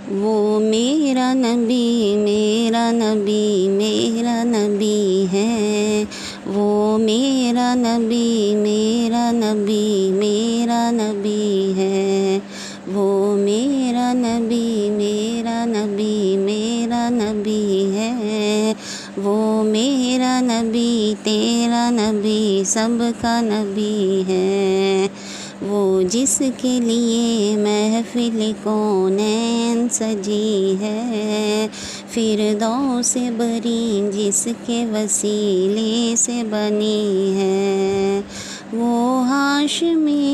وہ میرا نبی میرا نبی میرا نبی ہے، وہ میرا نبی میرا نبی میرا نبی ہے، وہ میرا نبی میرا نبی میرا نبی ہے، وہ میرا نبی تیرا نبی سب کا نبی ہے، وہ جس کے لیے محفل کونین سجی ہے، فردوس بری جس کے وسیلے سے بنی ہے، وہ ہاشمی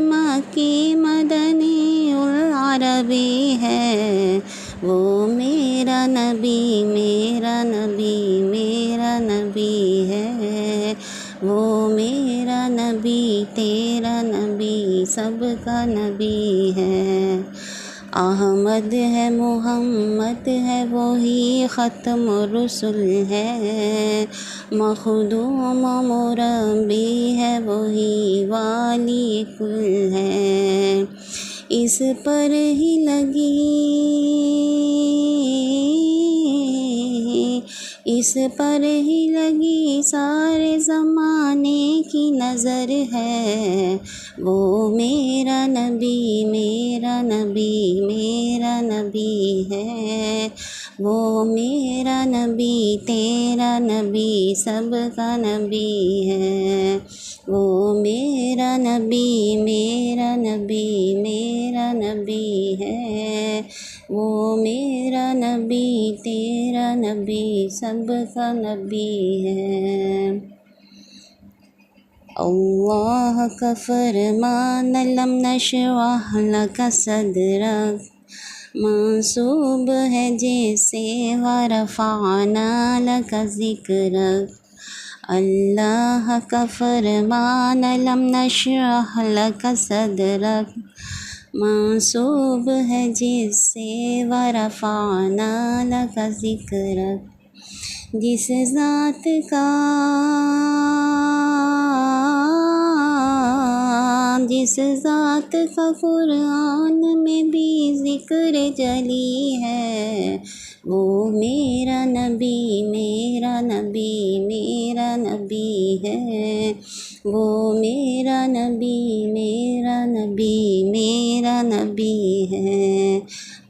مکی مدنی العربی ہے، وہ میرا نبی میرا نبی میرا نبی ہے، وہ میرا نبی تیرا نبی سب کا نبی ہے، احمد ہے محمد ہے وہی ختم رسل ہے، مخدوم مربی ہے وہی والی کل ہے، اس پر ہی لگی سارے زمانے کی نظر ہے، وہ میرا نبی میرا نبی میرا نبی ہے، وہ میرا نبی تیرا نبی سب کا نبی ہے، وہ میرا نبی میرا نبی میرا نبی ہے، وہ میرا نبی تیرا نبی سب کا نبی ہے، اللہ کا فرمان لم نشرح لک صدرک منسوب ہے جیسے ورفعنا لک ذکرک، اللہ کا فرمان لم نشرح لک صدرک منسوب ہے جس سے ورفعنا لک ذکرک، جس ذات کا قرآن میں بھی ذکر جلی ہے، وہ میرا نبی میرا نبی میرا نبی ہے، وہ میرا نبی میرا نبی میرا نبی ہے،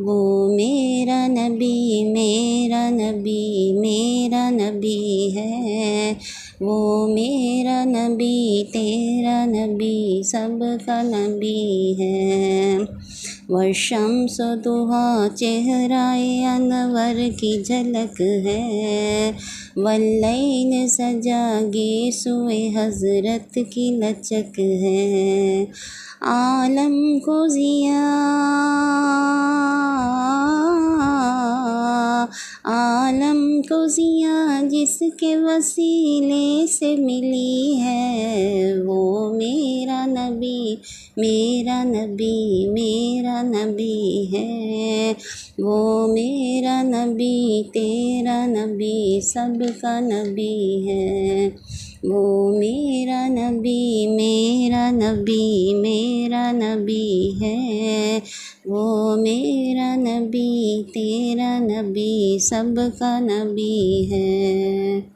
وہ میرا نبی میرا نبی میرا نبی ہے، وہ میرا نبی تیرا نبی سب کا نبی ہے، والشمس ضحیٰ چہرہ انور کی جھلک ہے، واللیل سجا گیسوئے حضرت کی لچک ہے، عالم کو ضیاء جس کے وسیلے سے ملی ہے، وہ میرا نبی میرا نبی میرا نبی ہے، وہ میرا نبی تیرا نبی سب کا نبی ہے، وہ میرا نبی میرا نبی میرا نبی ہے، وہ میرا نبی تیرا نبی سب کا نبی ہے۔